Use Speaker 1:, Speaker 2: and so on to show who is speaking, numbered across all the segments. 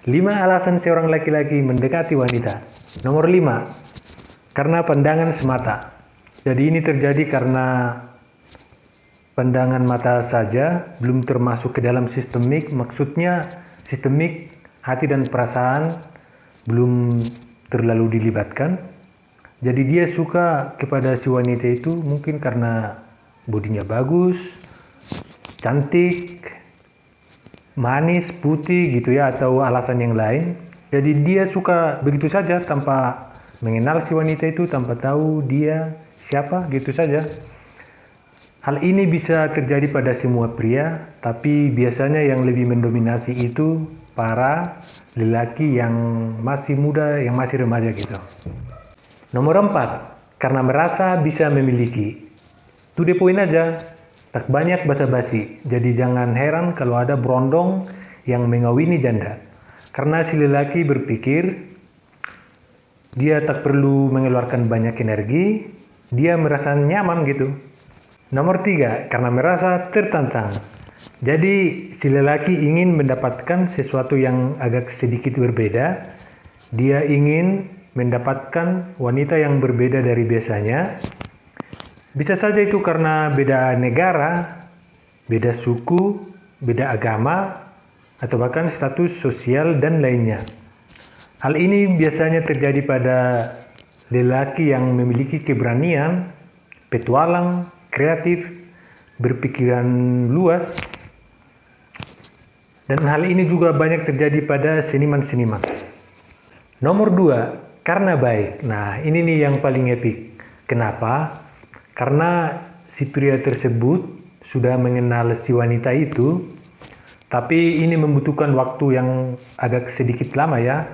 Speaker 1: 5 alasan seorang laki-laki mendekati wanita. Nomor 5, karena pandangan semata. Jadi ini terjadi karena pandangan mata saja, belum termasuk ke dalam sistemik. Maksudnya sistemik, hati dan perasaan belum terlalu dilibatkan. Jadi dia suka kepada si wanita itu mungkin karena bodinya bagus, cantik, manis, putih gitu ya, atau alasan yang lain. Jadi dia suka begitu saja tanpa mengenal si wanita itu, tanpa tahu dia siapa, gitu saja. Hal ini bisa terjadi pada semua pria, tapi biasanya yang lebih mendominasi itu para lelaki yang masih muda, yang masih remaja gitu. Nomor 4, karena merasa bisa memiliki. To the point aja, tak banyak basa-basi. Jadi jangan heran kalau ada berondong yang mengawini janda. Karena si lelaki berpikir dia tak perlu mengeluarkan banyak energi, dia merasa nyaman gitu. Nomor 3, karena merasa tertantang. Jadi si lelaki ingin mendapatkan sesuatu yang agak sedikit berbeda. Dia ingin mendapatkan wanita yang berbeda dari biasanya. Bisa saja itu karena beda negara, beda suku, beda agama, atau bahkan status sosial dan lainnya. Hal ini biasanya terjadi pada lelaki yang memiliki keberanian, petualang, kreatif, berpikiran luas. Dan hal ini juga banyak terjadi pada seniman-seniman. Nomor 2, karena baik. Nah, ini nih yang paling epic. Kenapa? Karena si pria tersebut sudah mengenal si wanita itu, tapi ini membutuhkan waktu yang agak sedikit lama ya,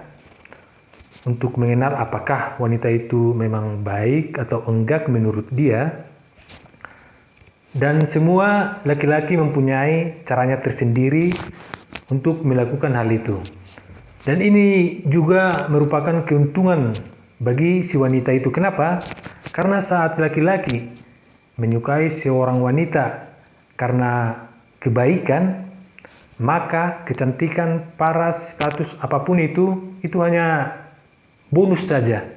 Speaker 1: untuk mengenal apakah wanita itu memang baik atau enggak menurut dia. Dan semua laki-laki mempunyai caranya tersendiri untuk melakukan hal itu. Dan ini juga merupakan keuntungan bagi si wanita itu. Kenapa? Karena saat laki-laki menyukai seorang wanita karena kebaikan, maka kecantikan, paras, status apapun itu hanya bonus saja.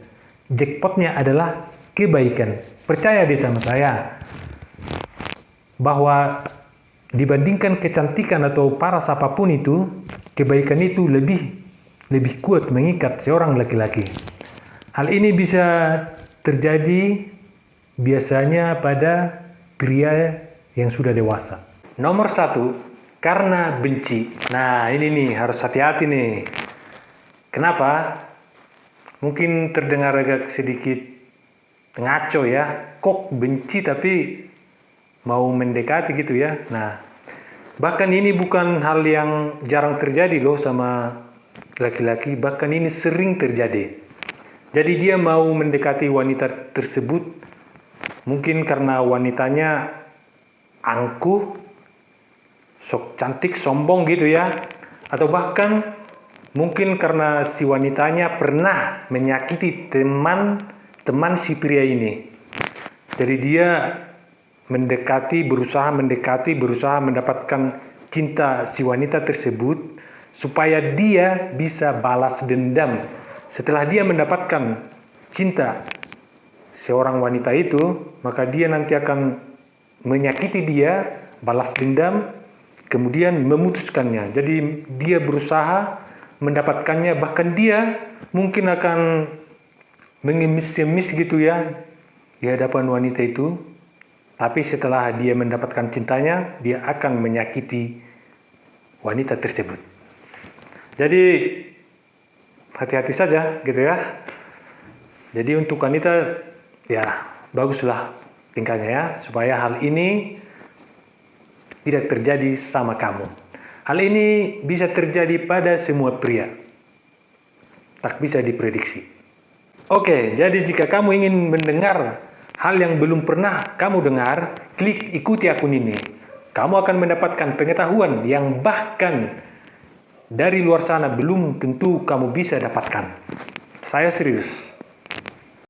Speaker 1: Jackpotnya adalah kebaikan. Percaya deh sama saya, bahwa dibandingkan kecantikan atau paras apapun itu, kebaikan itu lebih kuat mengikat seorang laki-laki. Hal ini bisa terjadi biasanya pada pria yang sudah dewasa. Nomor 1, karena benci. Nah, ini nih harus hati-hati nih. Kenapa? Mungkin terdengar agak sedikit ngaco ya. Kok benci tapi mau mendekati gitu ya. Nah, bahkan ini bukan hal yang jarang terjadi loh sama laki-laki, bahkan ini sering terjadi. Jadi dia mau mendekati wanita tersebut mungkin karena wanitanya angkuh, sok cantik, sombong gitu ya. Atau bahkan mungkin karena si wanitanya pernah menyakiti teman si pria ini. Jadi dia berusaha mendapatkan cinta si wanita tersebut supaya dia bisa balas dendam. Setelah dia mendapatkan cinta seorang wanita itu, maka dia nanti akan menyakiti dia, balas dendam, kemudian memutuskannya. Jadi dia berusaha mendapatkannya, bahkan dia mungkin akan mengemis-emis gitu ya di hadapan wanita itu. Tapi setelah dia mendapatkan cintanya, dia akan menyakiti wanita tersebut. Jadi hati-hati saja gitu ya. Jadi untuk wanita ya baguslah tingkahnya ya, supaya hal ini tidak terjadi sama kamu. Hal ini bisa terjadi pada semua pria. Tak bisa diprediksi. Oke, jadi jika kamu ingin mendengar hal yang belum pernah kamu dengar, klik ikuti akun ini. Kamu akan mendapatkan pengetahuan yang bahkan dari luar sana belum tentu kamu bisa dapatkan. Saya serius.